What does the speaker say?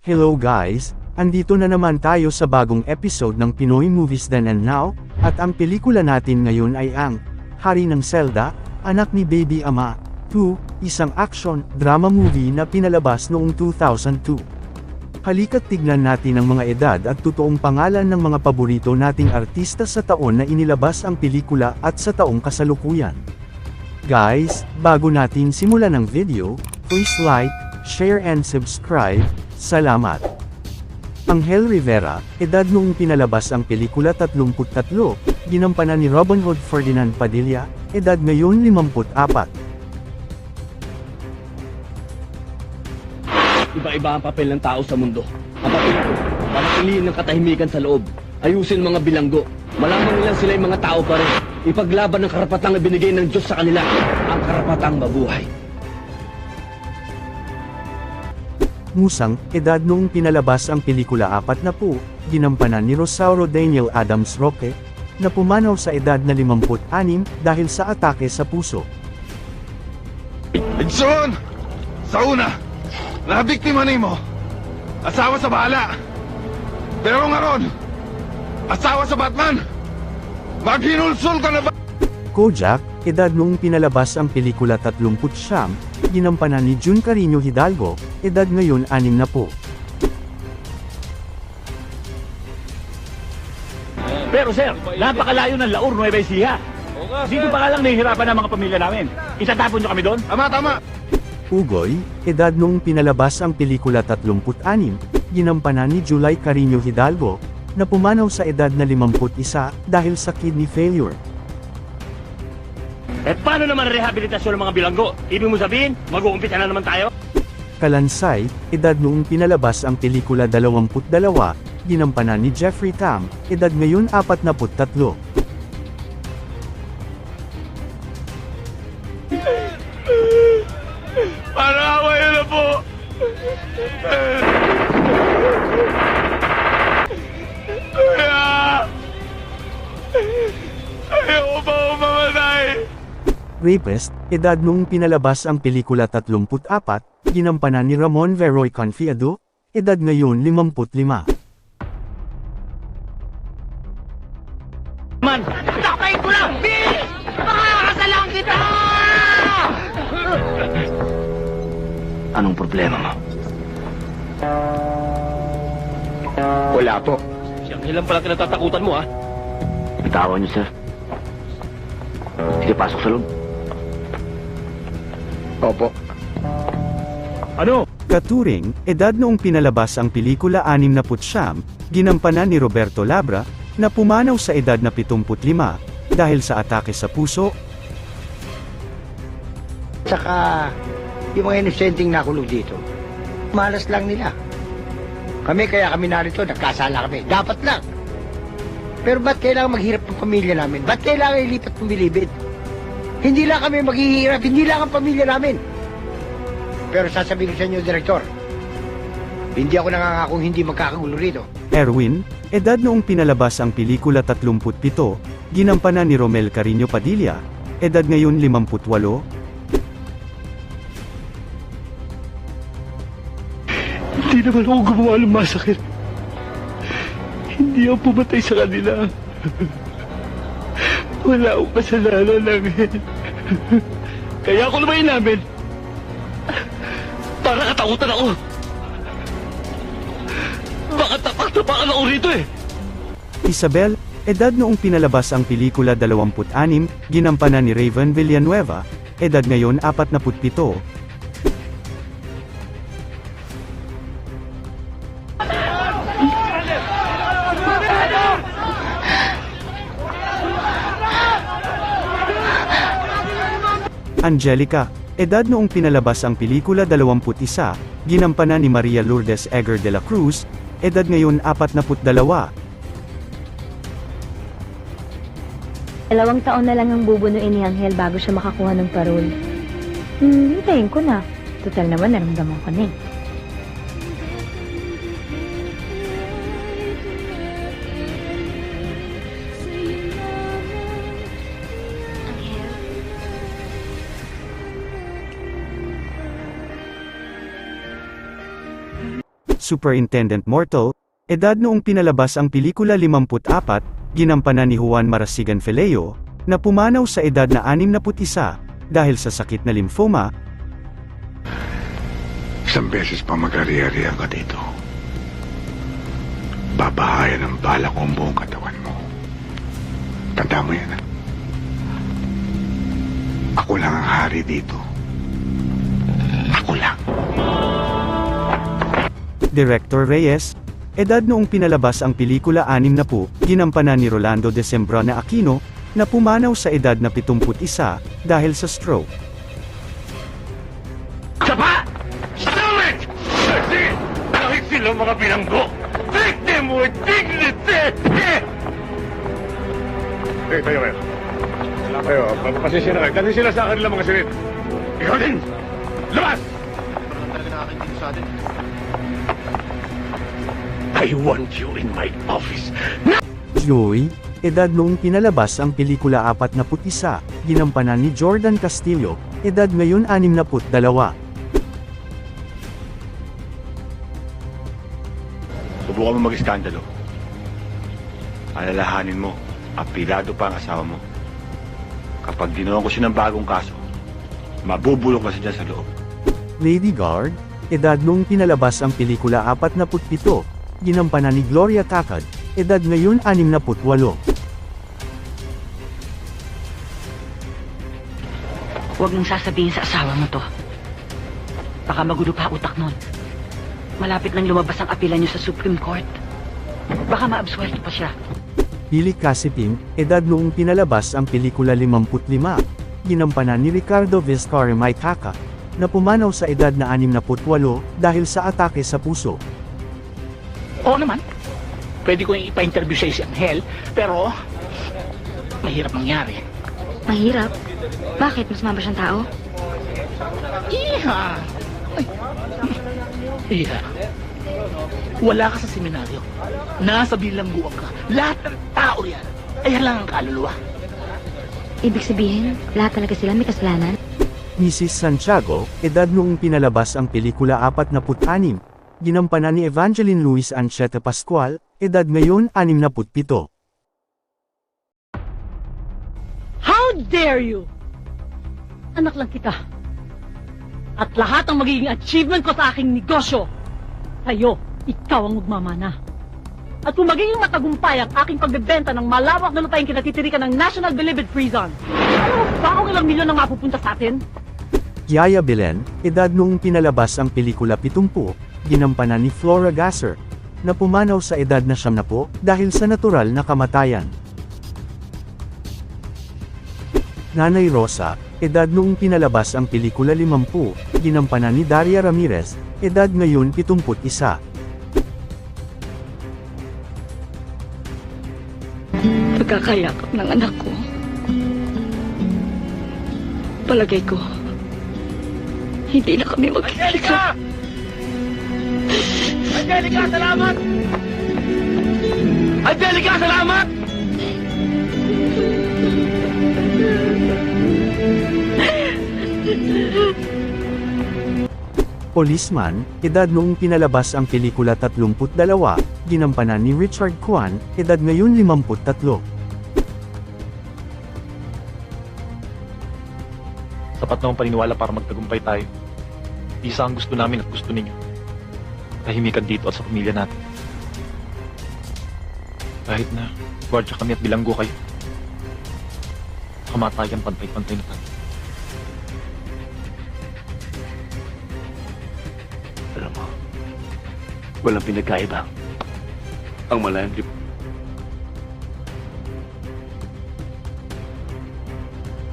Hello guys, andito na naman tayo sa bagong episode ng Pinoy Movies Then and Now, at ang pelikula natin ngayon ay ang Hari ng Zelda, Anak ni Baby Ama 2, isang action, drama movie na pinalabas noong 2002. Halika't tignan natin ang mga edad at totoong pangalan ng mga paborito nating artista sa taon na inilabas ang pelikula at sa taong kasalukuyan. Guys, bago natin simulan ang video, please like, share and subscribe. Salamat. Angel Rivera, edad noong pinalabas ang pelikula 33, ginampanan ni Robin Hood Ferdinand Padilla, edad ngayon 54. Iba-iba ang papel ng tao sa mundo. Ang papel ko, panatilihin ng katahimikan sa loob. Ayusin mga bilanggo. Malaman nilang sila'y mga tao pa rin. Ipaglaban ng karapatang ibinigay ng Diyos sa kanila. Ang karapatang mabuhay. Musang, edad noong pinalabas ang pelikula 40, ginampanan ni Rosauro Daniel Adams Roque, na pumanaw sa edad na 56 dahil sa atake sa puso. Edson! Sa una, nabiktima nimo, asawa sa bala. Pero ngaron, asawa sa Batman. Maghinulsol ka na ba? Kojak, edad noong pinalabas ang pelikula 30, ginampanan ni Jun Carino Hidalgo, edad ngayon 60. Pero sir, napakalayo ng Laur, Nueva Ecija. Dito pa lang nahihirapan ang mga pamilya namin. Itatapon nyo kami doon? Tama. Ugoy, edad noong pinalabas ang pelikula 36, ginampanan ni July Carino Hidalgo, na pumanaw sa edad na 51 dahil sa kidney failure. Eh paano naman rehabilitasyon ng mga bilanggo? Ibig mo sabihin, mag-uumpisa na naman tayo? Kalansay, edad noong pinalabas ang pelikula 22, ginampanan ni Jeffrey Tam, edad ngayon 43. Parang away na po. Ayaw ba umamatay? Rapist, edad noong pinalabas ang pelikula 34, ginampanan ni Ramon Veroy Confiado, edad ngayon 55. Man, takay ko lang! Bill! Makakasalang kita! Anong problema mo? Wala po. Siyang ilan pala kinatatakutan mo, ha? Bitawan niyo, sir. Sige, pasok sa loob. Opo. Ano? Katuring, edad noong pinalabas ang pelikula 69, ginampanan ni Roberto Labra, na pumanaw sa edad na 75, dahil sa atake sa puso. Saka, yung mga inosenteng nakulong dito, malas lang nila. Kaya kami narito, nagkasala kami. Dapat lang. Pero ba't kailangan maghirap ng pamilya namin? Ba't kailangan ilipat ng bilibid? Hindi lang kami maghihirap, hindi lang ang pamilya namin. Pero sasabihin ko sa inyo, Direktor, hindi ako nangangakong hindi magkakagulo rito. Erwin, edad noong pinalabas ang pelikula 37, ginampanan ni Romel Carino Padilla, edad ngayon 58. Hindi naman ako gumawa ng masakit. Hindi ako pumatay sa kanila. Wala akong kasalanan namin. Kaya ako lumayan namin. Para katakutan ako. Baka tapak-tapakan ako rito eh. Isabel, edad noong pinalabas ang pelikula 26, ginampanan ni Raven Villanueva, edad ngayon 47. Angelica, edad noong pinalabas ang pelikula 21, ginampanan ni Maria Lourdes Eger de la Cruz, edad ngayon 42. 2 taon na lang ang bubunuin ni Angel bago siya makakuha ng parol. Hintayin ko na. Total naman naramdaman ko na eh. Superintendent Mortal, edad noong pinalabas ang pelikula 54, ginampanan ni Juan Marasigan Fileo, na pumanaw sa edad na 61 dahil sa sakit na lymphoma. Isang beses pa mag-ari-arihan ka dito. Babahayan ng bala ko ang buong katawan mo. Tanda mo yan, ha? Ako lang ang hari dito. Ako lang. Director Reyes, edad noong pinalabas ang pelikula 60, ginampanan ni Rolando de Sembrana Aquino, na pumanaw sa edad na 71 dahil sa stroke. Sapa! Stop it! Kasi kahit silang mga bilanggo, treat them with dignity! Tayo kayo. Tayo, pasensya na kayo. Dali sila sa kanilang mga silid. Ikaw din! Labas! I want you in my office. Joey, edad noong pinalabas ang pelikula 41, ginampanan ni Jordan Castillo, edad ngayon 62. Subukan mo mag-iskandalo. Alalahanin mo, apilado pa ang asawa mo. Kapag ginawa ko siya ng bagong kaso, mabubulok na siya sa loob. Lady Guard, edad noong pinalabas ang pelikula 47, ginampanan ni Gloria Tacad, edad ngayon 68. Huwag mong sasabihin sa asawa mo to. Baka magulo pa utak nun. Malapit nang lumabas ang apela niyo sa Supreme Court. Baka maabsuelto pa siya. Billy Casiping, edad noong pinalabas ang pelikula 55, ginampanan ni Ricardo Vizcarra Maitaca, na pumanaw sa edad na 68 dahil sa atake sa puso. Oo naman. Pwede ko yung ipa-interview siya si Angel, pero mahirap mangyari. Mahirap. Bakit? Mas maba siyang tao? Iha! Ay. Iha. Wala ka sa seminaryo. Nasa bilangguan ka. Lahat ng tao yan. Ay lang ang kaluluwa. Ibig sabihin, lahat talaga sila may kasalanan? Mrs. Santiago, edad noong pinalabas ang pelikula 46, ginampanan ni Evangeline Luis Ancheta Pascual, edad ngayon 67. How dare you? Anak lang kita. At lahat ng magiging achievement ko sa aking negosyo, sa'yo, ikaw ang magmamana. At kung magiging matagumpay ang aking pagbebenta ng malawak na lupain kinatitirikan ng National Bilibid Free Zone, alam mo ba kung ilang milyon ang mapupunta sa atin? Yaya Belen, edad noong pinalabas ang pelikula 70, ginampanan ni Flora Gasser, na pumanaw sa edad na 70 dahil sa natural na kamatayan. Nanay Rosa, edad noong pinalabas ang pelikula 50, ginampanan ni Daria Ramirez, edad ngayon 71. Pagkakayakap ng anak ko, palagay ko, hindi na kami magkikita. Angelica, salamat! Angelica, salamat! Policeman, edad noong pinalabas ang pelikula 32, ginampanan ni Richard Kwan, edad ngayon 53. Sapat na ang paniniwala para magtagumpay tayo. Isa ang gusto namin at gusto ninyo. Tahimikan dito at sa pamilya natin. Kahit na gwardiya kami at bilanggo kayo. Kamatayan pantay-pantay na tayo. Alam mo, walang pinagkaiba ang malayang